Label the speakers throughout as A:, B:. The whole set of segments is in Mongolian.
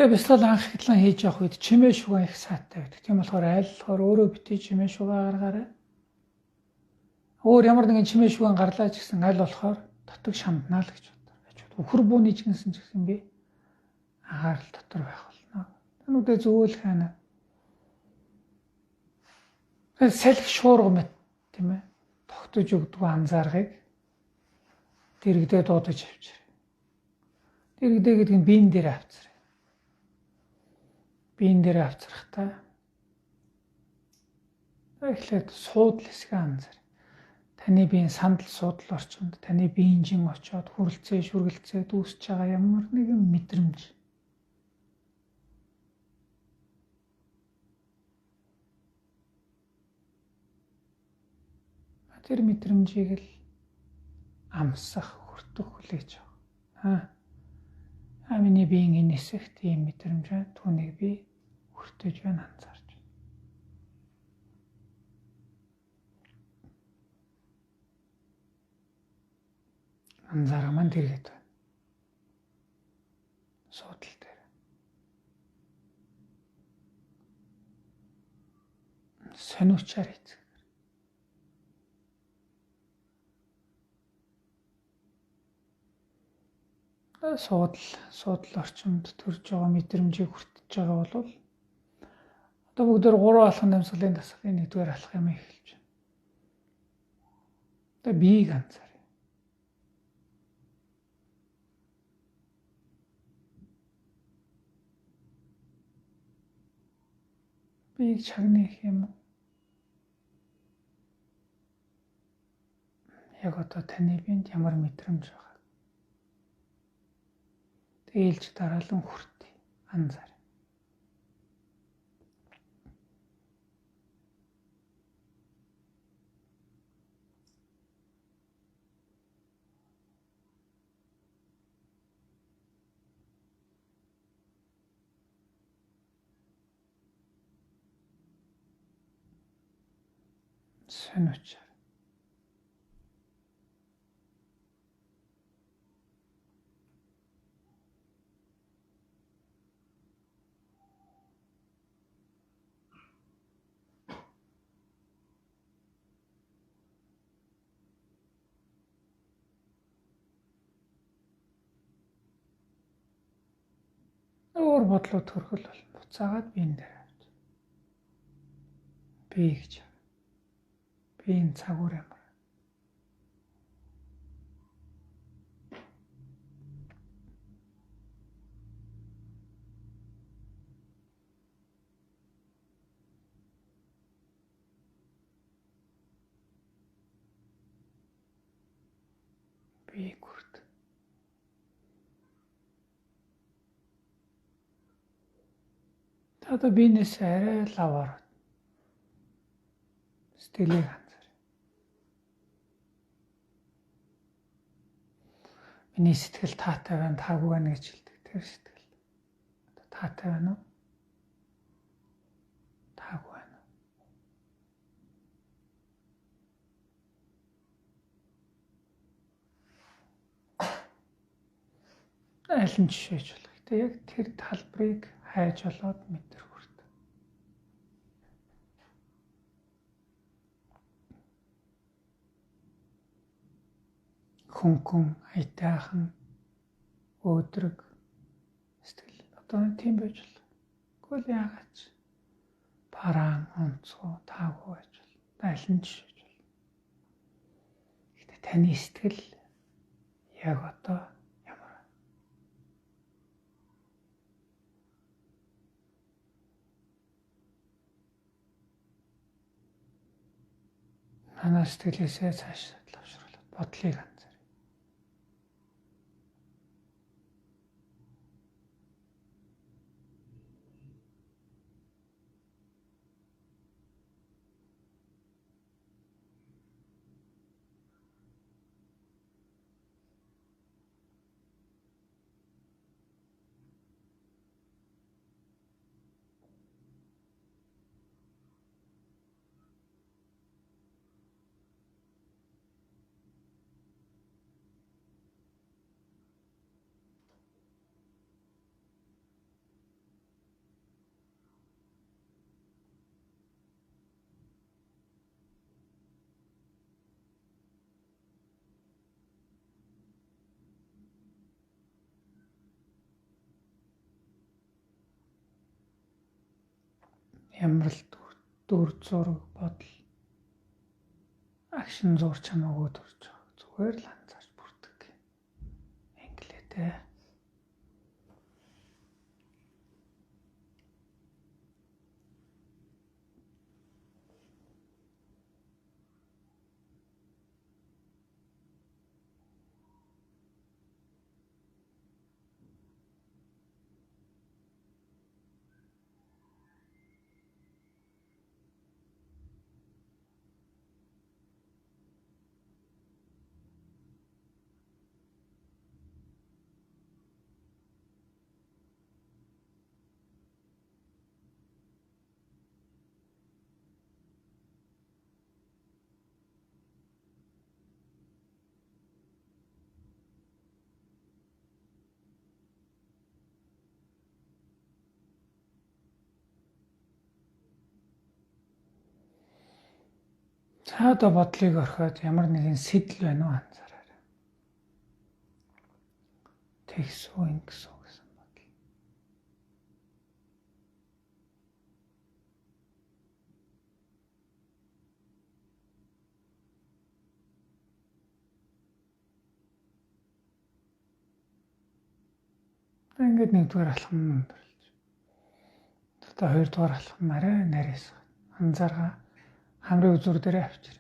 A: Тэгээ бяцлал анх хитлан хийж явах үед чимээ шуган их саатай байдаг. Тийм болохоор аль болохоор өөрөө битгий чимээ шугаа гаргаарай. Өөр ямар нэгэн чимээ шуган гарлаа ч гэсэн аль болохоор дотог шамднаа л гэж бодоо. Үхэр бүүний ч гэсэн ч гэсэн би анхаарал дотор байх болно. Тануудаа зөвөөлөх хана. Салхи шуурга мэт тийм ээ. Тогтож өгдөг анзааргыг дэрэгдээ дуудаж авчирай. Дэрэгдээ гэдэг нь биен дээр авчирай. Биен дээр авчрахтаа эхлээд суудл хэсгээ анзаар. Таны биеийн сандал суудл орчинд таны биеийн жин очоод хүрэлцээ, шүргэлцээ дүүсэж байгаа ямар нэгэн мэдрэмж. Тэр мэдрэмжийг л амсах, хүртэх хүлээж авах. Миний биеийн энэ хэсэгт ийм мэдрэмж байна. Түүнийг би хүртэж байна анзаарч. Анзаарга маань тэргээд байна. Суудал дээр. Сониучаар хийх. Суудал орчинд төрж байгаа мэдрэмжийг хүртэж байгаа бол одоо бүгдээр 3 алхам амьсгалын дасгалын 1-р алхам эхэлж байна. Одоо биеийг анзааръя. Биеийг чагнах юм уу? Яг одоо таны биед ямар мэдрэмж байна? Ээлж дараалан хүртээ анзаар. Сониучаар. Өөр бодлууд төрхөл бол буцаагаад биен дээр авч. Би гэж. Биеийн цагуур ямар. Би хүрт. Одоо биенээс арай лаваар сэтгэлийг анзаар. Миний сэтгэл таатай байна, таагүй байна гэж хэлдэг. Тэр сэтгэл. Одоо таатай байна уу? Таагүй байна уу? Аль нь жишээж болох. Гэтэ яг тэр талбарыг хайж болоод мэдэр хүрт. Хөнгөн, айтайхан, өөдрөг сэтгэл. Одоо тийм байж бол. Гэхдээ яагаад ч параан, онцгой, таагүй байж бол. Аль нь жишээж бол. Гэтэ таны сэтгэл яг одоо манай сэтгэлээсээ цааш лавшруулаад бодлыг анзаар. ямар л дүр зураг бодол акшн зурч хамаагүй төрж байгаа. Зүгээр л анзаарч бүрдэг. Инглитэй. Цаада бодлыг орхиод ямар нэгэн сэтэл байна уу анзаараарай. Тэгс үү ингэс үү гэсэн бодол. Ингээд нэгдүгээр алхам өндөрлж. Одоо хоёрдугаар алхам арай нарийнс анзаарга хамрын үзүр дээрээ авчир.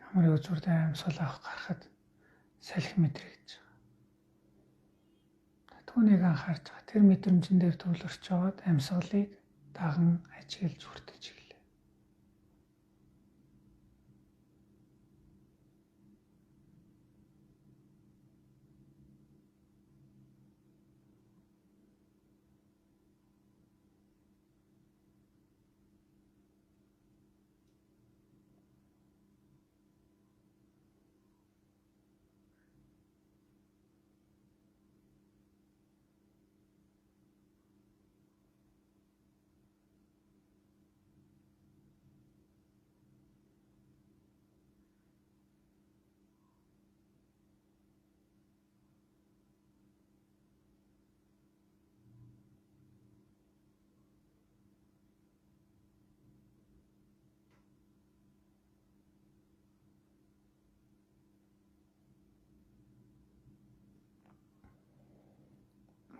A: Хамрын үзүр дээр амьсгал авах гарахад салхи мэдрэгдэж байгаа. Түүнийг анхаарч байгаа. Тэр мэдрэмжэн дээр төвлөрч жагаад амьсгалыг даган ажиглаж хүртэж эхэллээ.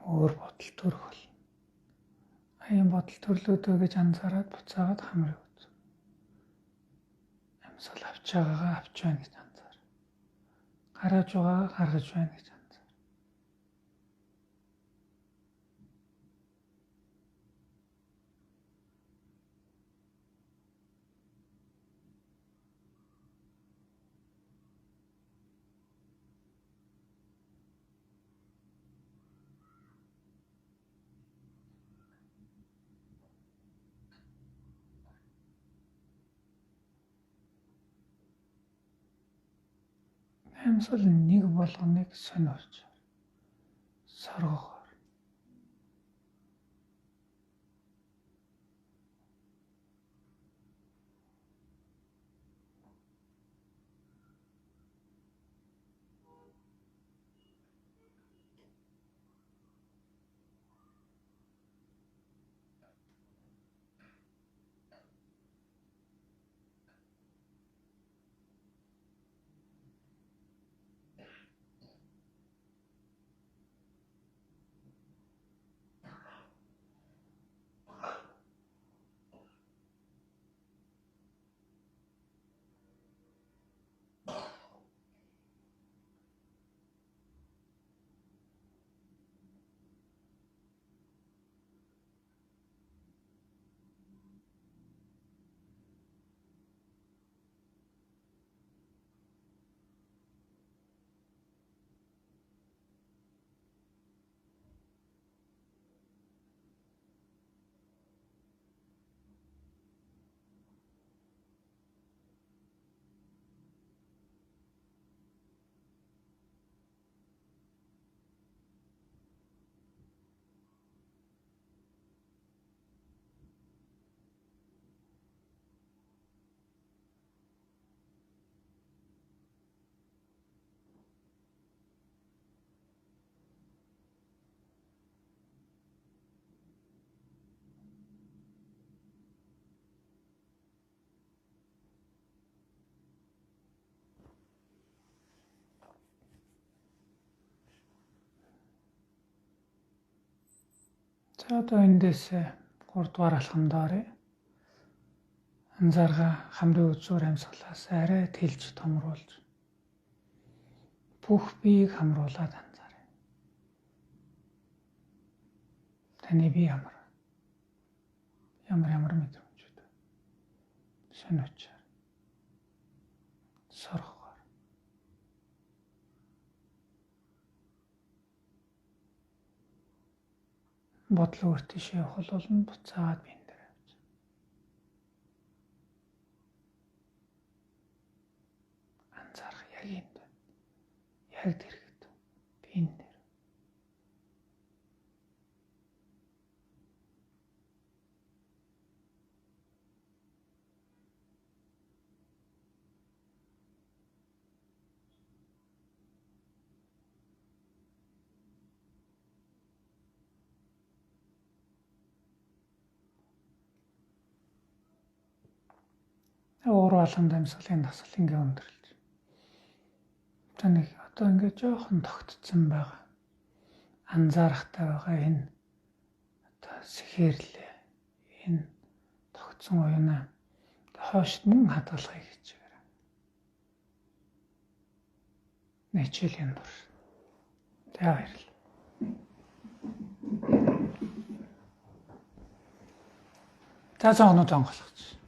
A: Өөр бодол төрөх бол. Аян бодол төрлөөдөө гэж анзаараад буцаагаад хамрыг үз. Амьсгал авч байгаагаа авч байна гэж анзаар. Гаргаж байгаагаа гаргаж байна гэж анзаар. Амьсгал нэг болгоныг сониорч соргохоор. За одоо эндээс 3 дугаар алхамд оръё. Анзаарга хамрын үзүүр амьсгалаас арай тэлж томруулж бүх биеийг хамруулад анзааръя. Таны бие ямар мэдрэмжүүд сонирчаар соргоор бодлого өртөшөө явах бол буцаад биен дээр авч. Анзаарах яг энд яг дэргэд биен дээр. Уруу алхамд амьсгалын дасгал ингээ өндөрлж. Таныг одоо ингээ жоохон тогтцсон байгаа. Анзаарахтай байгаа энэ одоо сэхэрлээ. Энэ тогтсон уянаа хоошд мөн хадгалахыг хичээгээр. Нэчилийн дур. За баярлалаа. За цаоноо зонголгоч.